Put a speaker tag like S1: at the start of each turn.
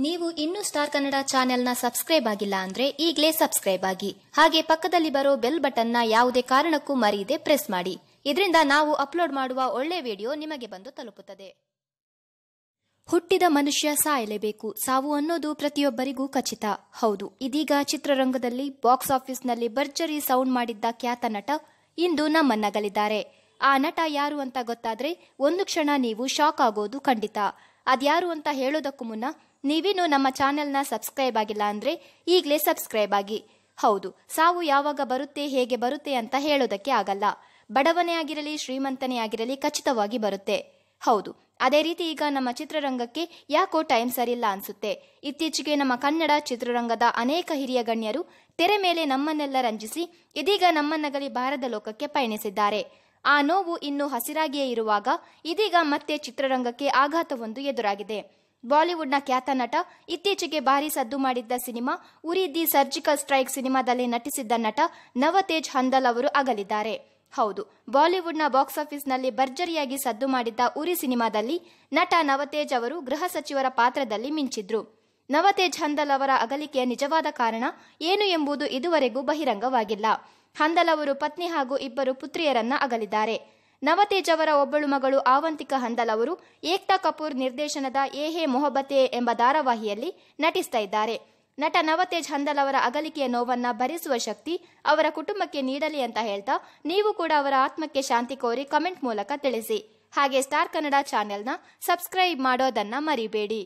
S1: ನೀವು ಇನ್ನೂ ಸ್ಟಾರ್ ಕನ್ನಡ ಚಾನೆಲ್ನ ಸಬ್ಸ್ಕ್ರೈಬ್ ಆಗಿಲ್ಲ ಅಂದ್ರೆ ಈಗಲೇ ಸಬ್ಸ್ಕ್ರೈಬ್ ಆಗಿ. ಹಾಗೆ ಪಕ್ಕದಲ್ಲಿ ಬರೋ ಬೆಲ್ ಬಟನ್ನ ಯಾವುದೇ ಕಾರಣಕ್ಕೂ ಮರೆಯದೆ ಪ್ರೆಸ್ ಮಾಡಿ. ಇದರಿಂದ ನಾವು ಅಪ್ಲೋಡ್ ಮಾಡುವ ಒಳ್ಳೆ ವಿಡಿಯೋ ನಿಮಗೆ ಬಂದು ತಲುಪುತ್ತದೆ. ಹುಟ್ಟಿದ ಮನುಷ್ಯ ಸಾಯಲೇಬೇಕು, ಸಾವು ಅನ್ನೋದು ಪ್ರತಿಯೊಬ್ಬರಿಗೂ ಖಚಿತ. ಹೌದು, ಇದೀಗ ಚಿತ್ರರಂಗದಲ್ಲಿ ಬಾಕ್ಸ್ ಆಫೀಸ್ನಲ್ಲಿ ಭರ್ಜರಿ ಸೌಂಡ್ ಮಾಡಿದ್ದ ಖ್ಯಾತ ನಟ ಇಂದು ನಮ್ಮನ್ನಗಲಿದ್ದಾರೆ. ಆ ನಟ ಯಾರು ಅಂತ ಗೊತ್ತಾದ್ರೆ ಒಂದು ಕ್ಷಣ ನೀವು ಶಾಕ್ ಆಗೋದು ಖಂಡಿತ. ಅದ್ಯಾರು ಅಂತ ಹೇಳೋದಕ್ಕೂ ಮುನ್ನ ನೀವಿನ್ನೂ ನಮ್ಮ ಚಾನೆಲ್ನ ಸಬ್ಸ್ಕ್ರೈಬ್ ಆಗಿಲ್ಲ ಅಂದ್ರೆ ಈಗಲೇ ಸಬ್ಸ್ಕ್ರೈಬ್ ಆಗಿ. ಹೌದು, ಸಾವು ಯಾವಾಗ ಬರುತ್ತೆ, ಹೇಗೆ ಬರುತ್ತೆ ಅಂತ ಹೇಳೋದಕ್ಕೆ ಆಗಲ್ಲ. ಬಡವನೇ ಆಗಿರಲಿ ಶ್ರೀಮಂತನೇ ಆಗಿರಲಿ ಖಚಿತವಾಗಿ ಬರುತ್ತೆ. ಹೌದು, ಅದೇ ರೀತಿ ಈಗ ನಮ್ಮ ಚಿತ್ರರಂಗಕ್ಕೆ ಯಾಕೋ ಟೈಮ್ ಸರಿಯಿಲ್ಲ ಅನ್ಸುತ್ತೆ. ಇತ್ತೀಚೆಗೆ ನಮ್ಮ ಕನ್ನಡ ಚಿತ್ರರಂಗದ ಅನೇಕ ಹಿರಿಯ ಗಣ್ಯರು ತೆರೆ ಮೇಲೆ ನಮ್ಮನ್ನೆಲ್ಲ ರಂಜಿಸಿ ಇದೀಗ ನಮ್ಮನ್ನಗಲಿ ಬಾರದ ಲೋಕಕ್ಕೆ ಪಯಣಿಸಿದ್ದಾರೆ. ಆ ನೋವು ಇನ್ನೂ ಹಸಿರಾಗಿಯೇ ಇರುವಾಗ ಇದೀಗ ಮತ್ತೆ ಚಿತ್ರರಂಗಕ್ಕೆ ಆಘಾತವೊಂದು ಎದುರಾಗಿದೆ. ಬಾಲಿವುಡ್ನ ಖ್ಯಾತ ನಟ, ಇತ್ತೀಚೆಗೆ ಭಾರಿ ಸದ್ದು ಮಾಡಿದ್ದ ಸಿನಿಮಾ ಉರಿ ದಿ ಸರ್ಜಿಕಲ್ ಸ್ಟ್ರೈಕ್ ಸಿನಿಮಾದಲ್ಲಿ ನಟಿಸಿದ್ದ ನಟ ನವತೇಜ್ ಹಂದಲ್ ಅವರು ಅಗಲಿದ್ದಾರೆ. ಹೌದು, ಬಾಲಿವುಡ್ನ ಬಾಕ್ಸ್ ಆಫೀಸ್ನಲ್ಲಿ ಭರ್ಜರಿಯಾಗಿ ಸದ್ದು ಮಾಡಿದ್ದ ಉರಿ ಸಿನಿಮಾದಲ್ಲಿ ನಟ ನವತೇಜ್ ಅವರು ಗೃಹ ಸಚಿವರ ಪಾತ್ರದಲ್ಲಿ ಮಿಂಚಿದ್ರು. ನವತೇಜ್ ಹಂದಲ್ ಅವರ ಅಗಲಿಕೆಯ ನಿಜವಾದ ಕಾರಣ ಏನು ಎಂಬುದು ಇದುವರೆಗೂ ಬಹಿರಂಗವಾಗಿಲ್ಲ. ಹಂದಲ್ ಅವರು ಪತ್ನಿ ಹಾಗೂ ಇಬ್ಬರು ಪುತ್ರಿಯರನ್ನ ಅಗಲಿದ್ದಾರೆ. ನವತೇಜ್ ಅವರ ಒಬ್ಬಳು ಮಗಳು ಆವಂತಿಕಾ ಹಂದಲ್ ಅವರು ಏಕ್ತಾ ಕಪೂರ್ ನಿರ್ದೇಶನದ ಏ ಹೇ ಮೊಹಬ್ಬತೆ ಎಂಬ ಧಾರಾವಾಹಿಯಲ್ಲಿ ನಟಿಸ್ತಾ ಇದ್ದಾರೆ. ನಟ ನವತೇಜ್ ಹಂದಲ್ ಅವರ ಅಗಲಿಕೆಯ ನೋವನ್ನ ಭರಿಸುವ ಶಕ್ತಿ ಅವರ ಕುಟುಂಬಕ್ಕೆ ನೀಡಲಿ ಅಂತ ಹೇಳ್ತಾ ನೀವು ಕೂಡ ಅವರ ಆತ್ಮಕ್ಕೆ ಶಾಂತಿ ಕೋರಿ ಕಮೆಂಟ್ ಮೂಲಕ ತಿಳಿಸಿ. ಹಾಗೆ ಸ್ಟಾರ್ ಕನ್ನಡ ಚಾನೆಲ್ನ ಸಬ್ಸ್ಕ್ರೈಬ್ ಮಾಡೋದನ್ನ ಮರಿಬೇಡಿ.